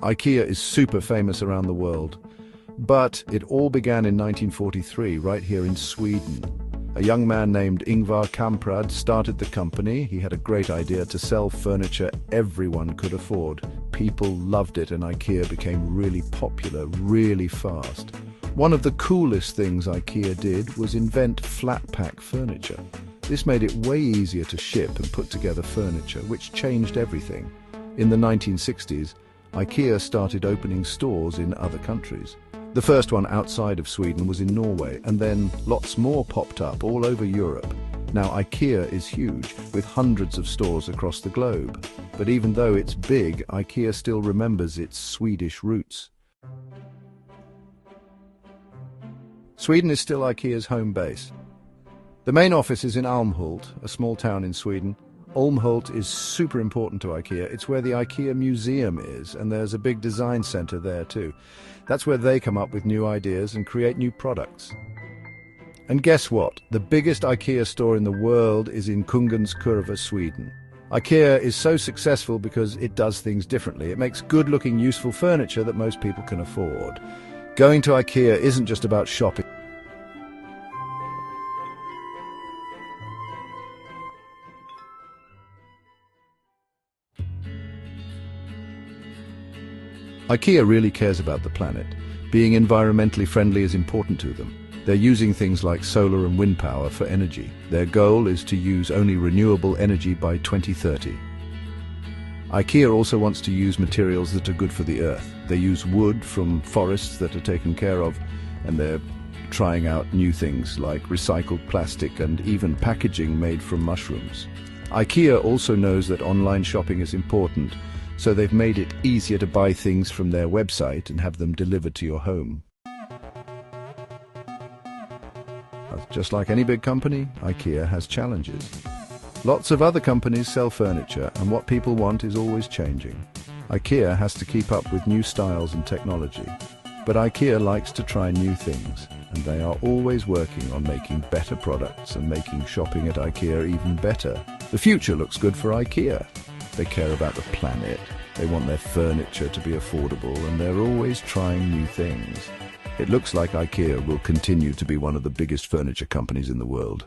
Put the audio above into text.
IKEA is super famous around the world, but it all began in 1943 right here in Sweden. A young man named Ingvar Kamprad started the company. He had a great idea to sell furniture everyone could afford. People loved it and IKEA became really popular really fast. One of the coolest things IKEA did was invent flat pack furniture. This made it way easier to ship and put together furniture, which changed everything. In the 1960s, IKEA started opening stores in other countries. The first one outside of Sweden was in Norway, and then lots more popped up all over Europe. Now IKEA is huge, with hundreds of stores across the globe. But even though it's big, IKEA still remembers its Swedish roots. Sweden is still IKEA's home base. The main office is in Älmhult, a small town in Sweden. Älmhult is super important to IKEA. It's where the IKEA museum is, and there's a big design center there too. That's where they come up with new ideas and create new products. And guess what? The biggest IKEA store in the world is in Kungens Kurva, Sweden. IKEA is so successful because it does things differently. It makes good-looking, useful furniture that most people can afford. Going to IKEA isn't just about shopping. IKEA really cares about the planet. Being environmentally friendly is important to them. They're using things like solar and wind power for energy. Their goal is to use only renewable energy by 2030. IKEA also wants to use materials that are good for the earth. They use wood from forests that are taken care of, and they're trying out new things like recycled plastic and even packaging made from mushrooms. IKEA also knows that online shopping is important, so they've made it easier to buy things from their website and have them delivered to your home. Just like any big company, IKEA has challenges. Lots of other companies sell furniture, and what people want is always changing. IKEA has to keep up with new styles and technology. But IKEA likes to try new things, and they are always working on making better products and making shopping at IKEA even better. The future looks good for IKEA. They care about the planet, they want their furniture to be affordable, and they're always trying new things. It looks like IKEA will continue to be one of the biggest furniture companies in the world.